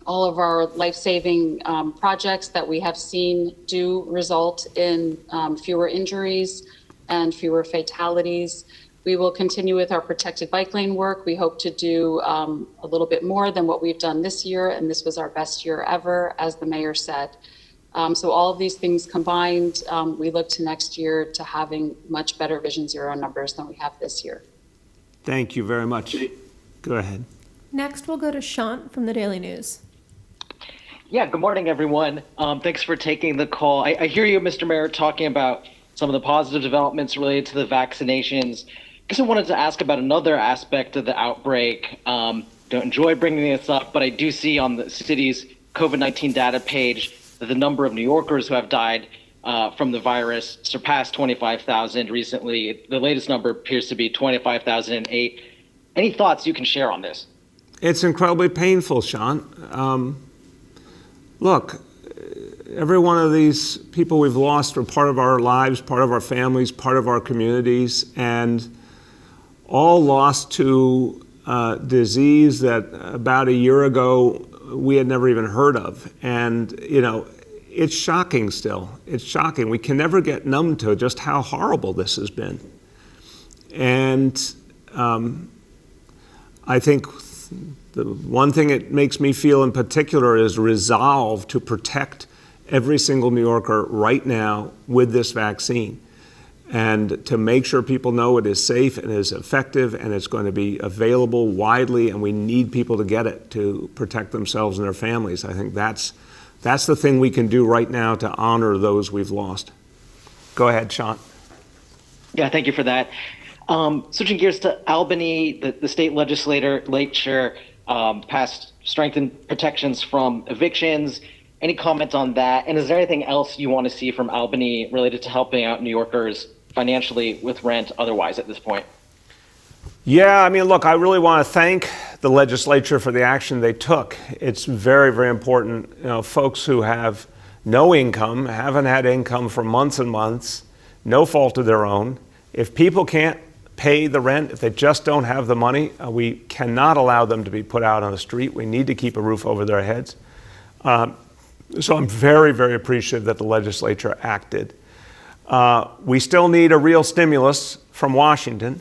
all of our life-saving projects that we have seen do result in fewer injuries and fewer fatalities. We will continue with our protected bike lane work. We hope to do a little bit more than what we've done this year, and this was our best year ever, as the mayor said. So all of these things combined, we look to next year to having much better Vision Zero numbers than we have this year. Thank you very much. Go ahead. Next, we'll go to Sean from the Daily News. Yeah, good morning, everyone. Thanks for taking the call. I hear you, Mr. Mayor, talking about some of the positive developments related to the vaccinations. I guess I wanted to ask about another aspect of the outbreak. Don't enjoy bringing this up, but I do see on the city's COVID-19 data page that the number of New Yorkers who have died from the virus surpassed 25,000 recently. The latest number appears to be 25,008. Any thoughts you can share on this? It's incredibly painful, Sean. Look, every one of these people we've lost are part of our lives, part of our families, part of our communities, and all lost to disease that about a year ago we had never even heard of. And, you know, it's shocking still. It's shocking. We can never get numb to just how horrible this has been. And I think the one thing it makes me feel in particular is resolve to protect every single New Yorker right now with this vaccine, and to make sure people know it is safe and is effective and it's going to be available widely, and we need people to get it to protect themselves and their families. I think that's the thing we can do right now to honor those we've lost. Go ahead, Sean. Yeah, thank you for that. Switching gears to Albany, the state legislature passed strengthened protections from evictions. Any comment on that? And is there anything else you want to see from Albany related to helping out New Yorkers financially with rent otherwise at this point? Yeah, I mean, look, I really want to thank the legislature for the action they took. It's very, very important. You know, folks who have no income, haven't had income for months and months, no fault of their own. If people can't pay the rent, if they just don't have the money, we cannot allow them to be put out on the street. We need to keep a roof over their heads. So I'm very, very appreciative that the legislature acted. We still need a real stimulus from Washington.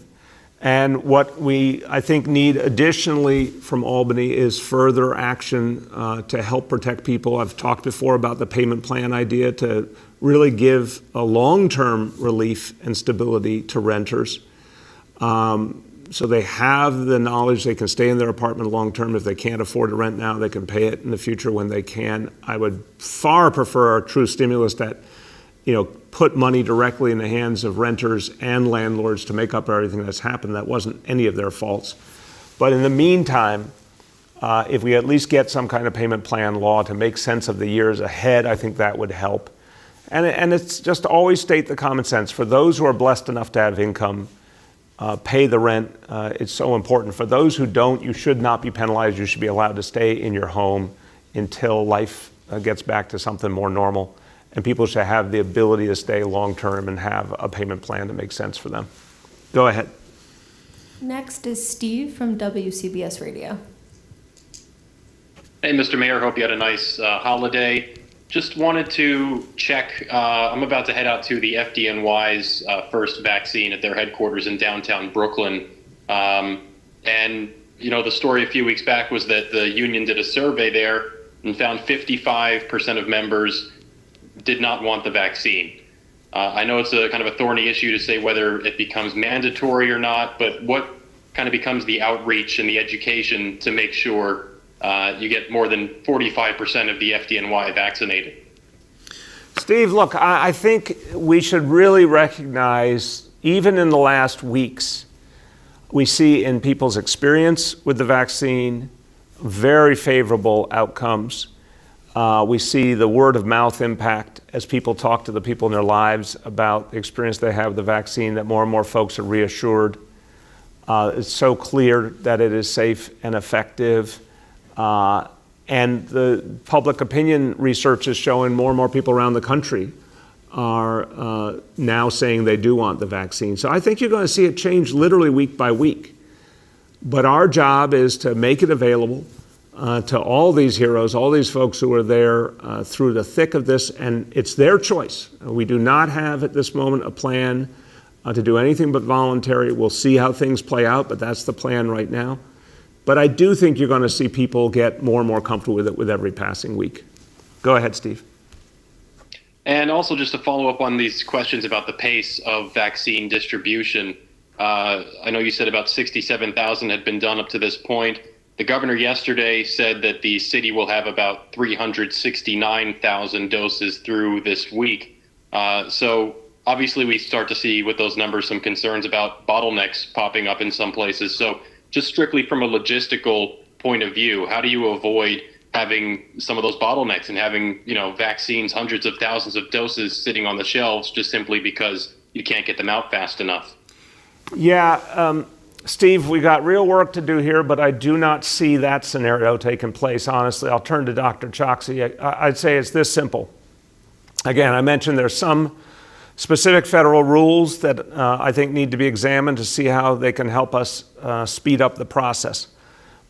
And what we, I think, need additionally from Albany is further action to help protect people. I've talked before about the payment plan idea to really give a long-term relief and stability to renters. So they have the knowledge they can stay in their apartment long-term. If they can't afford to rent now, they can pay it in the future when they can. I would far prefer a true stimulus that, you know, put money directly in the hands of renters and landlords to make up everything that's happened. That wasn't any of their faults. But in the meantime, if we at least get some kind of payment plan law to make sense of the years ahead, I think that would help. And it's just always state the common sense. For those who are blessed enough to have income, pay the rent. It's so important. For those who don't, you should not be penalized. You should be allowed to stay in your home until life gets back to something more normal. And people should have the ability to stay long-term and have a payment plan that makes sense for them. Go ahead. Next is Steve from WCBS Radio. Hey, Mr. Mayor, hope you had a nice holiday. Just wanted to check, I'm about to head out to the FDNY's first vaccine at their headquarters in downtown Brooklyn. And, you know, the story a few weeks back was that the union did a survey there and found 55% of members did not want the vaccine. I know it's a kind of a thorny issue to say whether it becomes mandatory or not, but what kind of becomes the outreach and the education to make sure you get more than 45% of the FDNY vaccinated? Steve, look, I think we should really recognize, even in the last weeks, we see in people's experience with the vaccine very favorable outcomes. We see the word of mouth impact as people talk to the people in their lives about the experience they have with the vaccine, that more and more folks are reassured. It's so clear that it is safe and effective. And the public opinion research is showing more and more people around the country are now saying they do want the vaccine. So I think you're going to see it change literally week by week. But our job is to make it available to all these heroes, all these folks who are there through the thick of this, and it's their choice. We do not have at this moment a plan to do anything but voluntary. We'll see how things play out, but that's the plan right now. But I do think you're going to see people get more and more comfortable with it with every passing week. Go ahead, Steve. And also just to follow up on these questions about the pace of vaccine distribution, I know you said about 67,000 had been done up to this point. The governor yesterday said that the city will have about 369,000 doses through this week. So obviously we start to see with those numbers some concerns about bottlenecks popping up in some places. So just strictly from a logistical point of view, how do you avoid having some of those bottlenecks and having, vaccines, hundreds of thousands of doses sitting on the shelves just simply because you can't get them out fast enough? Yeah, Steve, we got real work to do here, but I do not see that scenario taking place, honestly. I'll turn to Dr. Choksi. I'd say it's this simple. Again, I mentioned there's some specific federal rules that I think need to be examined to see how they can help us speed up the process.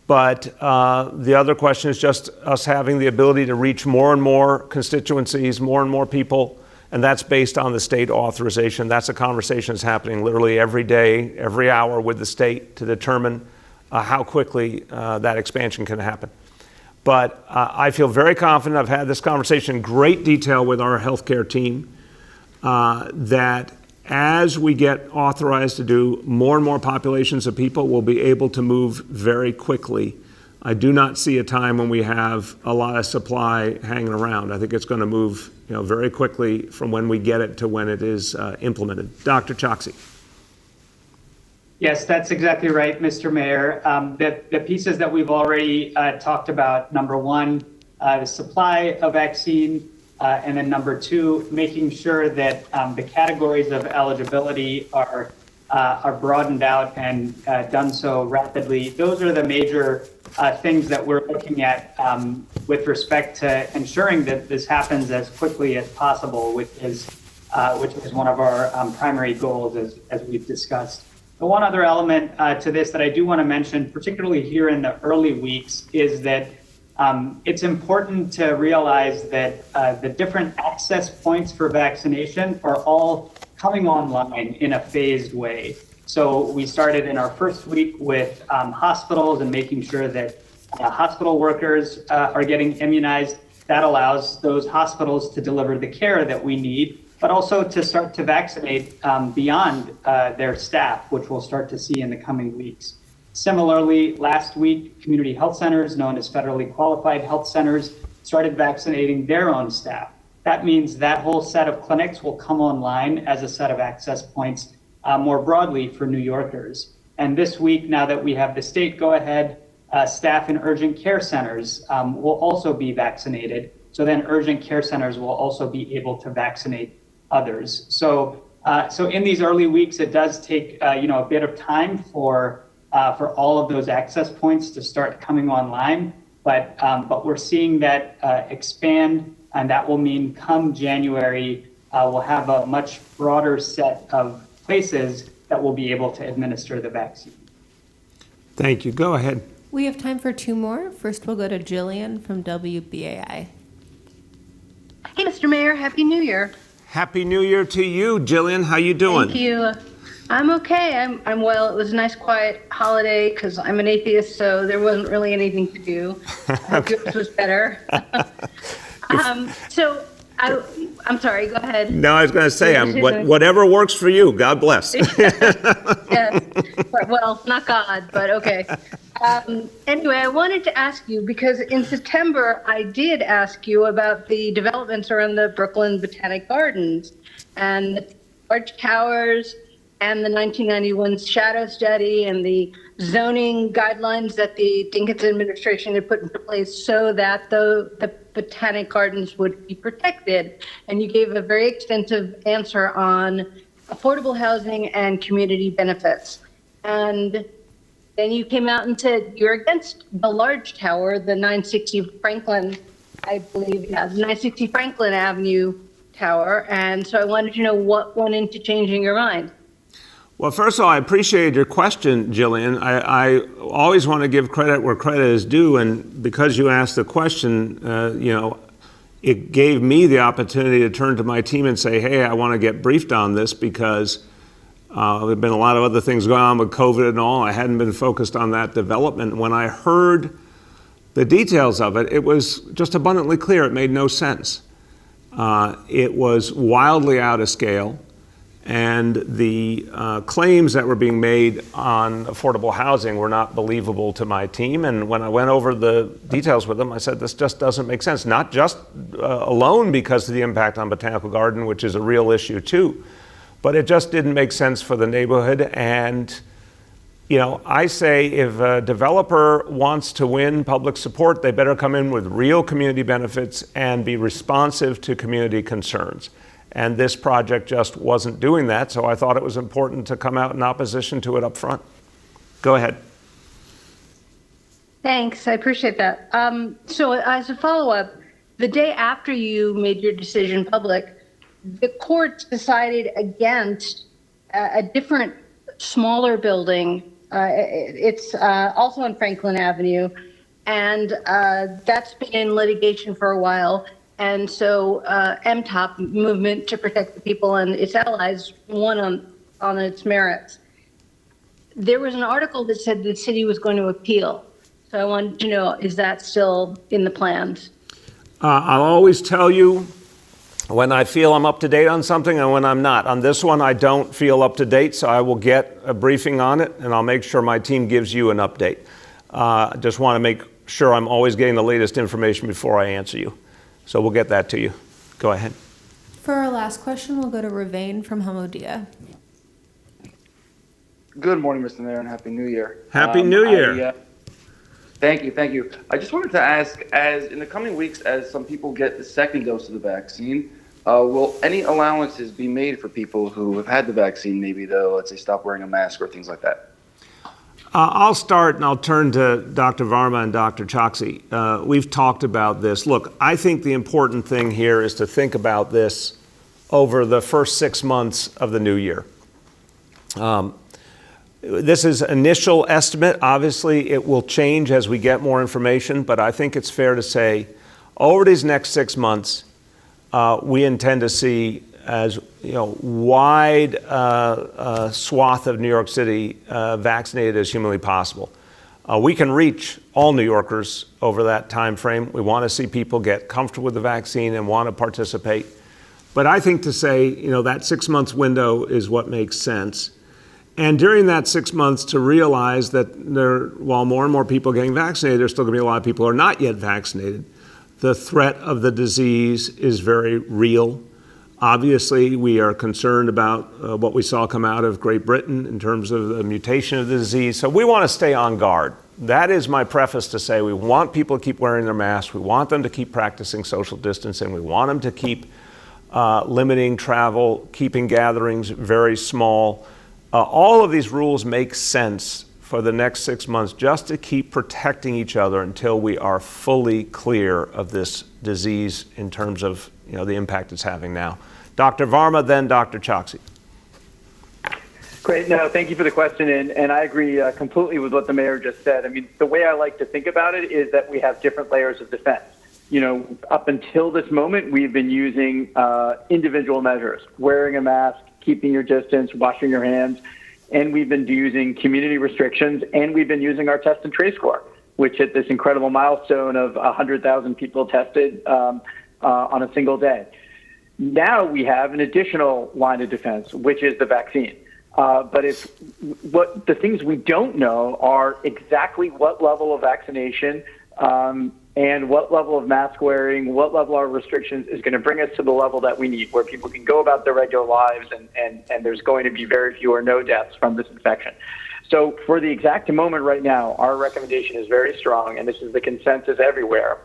But the other question is just us having the ability to reach more and more constituencies, more and more people, and that's based on the state authorization. That's a conversation that's happening literally every day, every hour with the state to determine how quickly that expansion can happen. But I feel very confident. I've had this conversation in great detail with our healthcare team that as we get authorized to do more and more populations of people, we'll be able to move very quickly. I do not see a time when we have a lot of supply hanging around. I think it's going to move very quickly from when we get it to when it is implemented. Dr. Choksi. Yes, that's exactly right, Mr. Mayor. The pieces that we've already talked about, number one, the supply of vaccine, and then number two, making sure that the categories of eligibility are broadened out and done so rapidly. Those are the major things that we're looking at with respect to ensuring that this happens as quickly as possible, which is one of our primary goals, as we've discussed. The one other element to this that I do want to mention, particularly here in the early weeks, is that it's important to realize that the different access points for vaccination are all coming online in a phased way. So we started in our first week with hospitals and making sure that hospital workers are getting immunized. That allows those hospitals to deliver the care that we need, but also to start to vaccinate beyond their staff, which we'll start to see in the coming weeks. Similarly, last week, community health centers, known as federally qualified health centers, started vaccinating their own staff. That means that whole set of clinics will come online as a set of access points more broadly for New Yorkers. And this week, now that we have the state go-ahead, staff in urgent care centers will also be vaccinated. So then urgent care centers will also be able to vaccinate others. So in these early weeks, it does take a bit of time for all of those access points to start coming online, but we're seeing that expand, and that will mean come January, we'll have a much broader set of places that will be able to administer the vaccine. Thank you. Go ahead. We have time for two more. First, we'll go to Jillian from WBAI. Hey, Mr. Mayor, Happy New Year. Happy New Year to you, Jillian. How you doing? Thank you. I'm okay. I'm well. It was a nice, quiet holiday because I'm an atheist, so there wasn't really anything to do. I hope yours was better. So I'm sorry. Go ahead. No, I was going to say, whatever works for you. God bless. Yes. Well, not God, but okay. Anyway, I wanted to ask you, because in September, I did ask you about the developments around the Brooklyn Botanic Gardens and the large towers and the 1991 shadow study and the zoning guidelines that the Dinkins administration had put into place so that the Botanic Gardens would be protected. And you gave a very extensive answer on affordable housing and community benefits. And then you came out and said you're against the large tower, the 960 Franklin, I believe, yeah, the 960 Franklin Avenue tower. And so I wanted to know what went into changing your mind. Well, first of all, I appreciate your question, Jillian. I always want to give credit where credit is due, and because you asked the question, it gave me the opportunity to turn to my team and say, hey, I want to get briefed on this because there have been a lot of other things going on with COVID and all. I hadn't been focused on that development. When I heard the details of it, it was just abundantly clear it made no sense. It was wildly out of scale. And the claims that were being made on affordable housing were not believable to my team. And when I went over the details with them, I said, this just doesn't make sense. Not just alone because of the impact on Botanical Garden, which is a real issue too, but it just didn't make sense for the neighborhood. And, I say if a developer wants to win public support, they better come in with real community benefits and be responsive to community concerns. And this project just wasn't doing that, so I thought it was important to come out in opposition to it up front. Go ahead. Thanks, I appreciate that. So as a follow-up, the day after you made your decision public, the courts decided against a different, smaller building. It's also on Franklin Avenue, and that's been in litigation for a while. And so MTOP, Movement to Protect the People, and its allies won on its merits. There was an article that said the city was going to appeal. So I wanted to know, is that still in the plans? I'll always tell you when I feel I'm up to date on something and when I'm not. On this one, I don't feel up to date, so I will get a briefing on it, and I'll make sure my team gives you an update. I just want to make sure I'm always getting the latest information before I answer you. So we'll get that to you. Go ahead. For our last question, we'll go to Ravane from Hamodia. Good morning, Mr. Mayor, and Happy New Year. Happy New Year. Thank you. I just wanted to ask, as in the coming weeks, as some people get the second dose of the vaccine, will any allowances be made for people who have had the vaccine, maybe to, let's say, stop wearing a mask or things like that? I'll start and I'll turn to Dr. Varma and Dr. Choksi. We've talked about this. Look, I think the important thing here is to think about this over the first 6 months of the new year. This is initial estimate. Obviously, it will change as we get more information, but I think it's fair to say over these next 6 months, we intend to see as wide swath of New York City vaccinated as humanly possible. We can reach all New Yorkers over that time frame. We want to see people get comfortable with the vaccine and want to participate. But I think to say, that 6 months window is what makes sense. And during that 6 months to realize that while more and more people are getting vaccinated, there's still going to be a lot of people who are not yet vaccinated. The threat of the disease is very real. Obviously, we are concerned about what we saw come out of Great Britain in terms of the mutation of the disease. So we want to stay on guard. That is my preface to say we want people to keep wearing their masks. We want them to keep practicing social distancing. We want them to keep limiting travel, keeping gatherings very small. All of these rules make sense for the next 6 months just to keep protecting each other until we are fully clear of this disease in terms of the impact it's having now. Dr. Varma, then Dr. Choksi. Great. No, thank you for the question. And I agree completely with what the mayor just said. I mean, the way I like to think about it is that we have different layers of defense. Up until this moment, we've been using individual measures, wearing a mask, keeping your distance, washing your hands, and we've been using community restrictions, and we've been using our test and trace score, which hit this incredible milestone of 100,000 people tested on a single day. Now we have an additional line of defense, which is the vaccine. But what the things we don't know are exactly what level of vaccination and what level of mask wearing, what level of restrictions is going to bring us to the level that we need, where people can go about their regular lives and there's going to be very few or no deaths from this infection. So for the exact moment right now, our recommendation is very strong, and this is the consensus everywhere,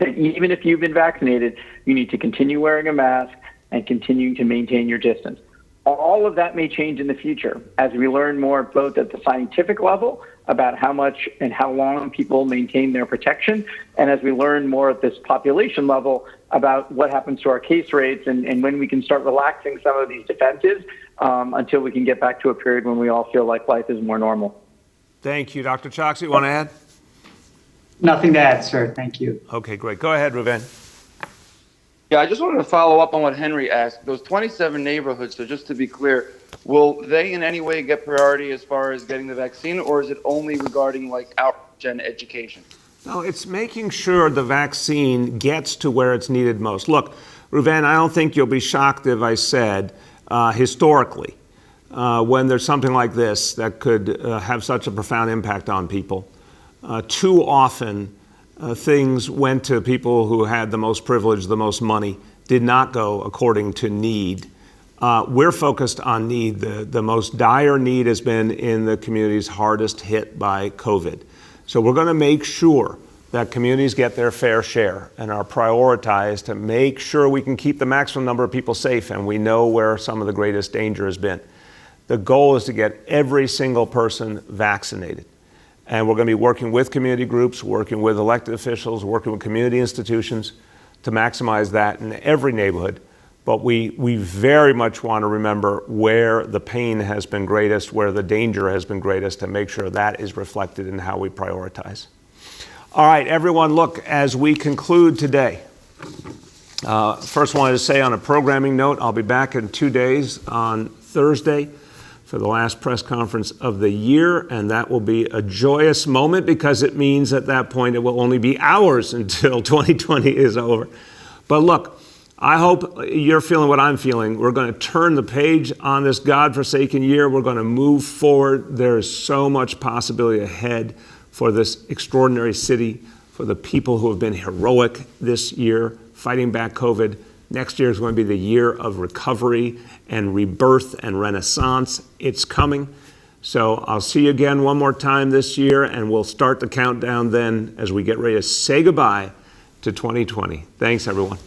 that even if you've been vaccinated, you need to continue wearing a mask and continue to maintain your distance. All of that may change in the future as we learn more both at the scientific level about how much and how long people maintain their protection, and as we learn more at this population level about what happens to our case rates and when we can start relaxing some of these defenses until we can get back to a period when we all feel like life is more normal. Thank you. Dr. Choksi, you want to add? Nothing to add, sir. Thank you. Okay, great. Go ahead, Ruven. Yeah, I just wanted to follow up on what Henry asked. Those 27 neighborhoods, so just to be clear, will they in any way get priority as far as getting the vaccine, or is it only regarding like outreach and education? No, it's making sure the vaccine gets to where it's needed most. Look, Ruven, I don't think you'll be shocked if I said, historically, when there's something like this that could have such a profound impact on people, too often things went to people who had the most privilege, the most money, did not go according to need. We're focused on need. The most dire need has been in the communities hardest hit by COVID. So we're going to make sure that communities get their fair share and are prioritized to make sure we can keep the maximum number of people safe, and we know where some of the greatest danger has been. The goal is to get every single person vaccinated. And we're going to be working with community groups, working with elected officials, working with community institutions to maximize that in every neighborhood. But we very much want to remember where the pain has been greatest, where the danger has been greatest, to make sure that is reflected in how we prioritize. All right, everyone, look, as we conclude today, first wanted to say on a programming note, I'll be back in 2 days on Thursday for the last press conference of the year, and that will be a joyous moment because it means at that point it will only be hours until 2020 is over. But look, I hope you're feeling what I'm feeling. We're going to turn the page on this godforsaken year. We're going to move forward. There is so much possibility ahead for this extraordinary city, for the people who have been heroic this year, fighting back COVID. Next year is going to be the year of recovery and rebirth and renaissance. It's coming. So I'll see you again one more time this year, and we'll start the countdown then as we get ready to say goodbye to 2020. Thanks, everyone.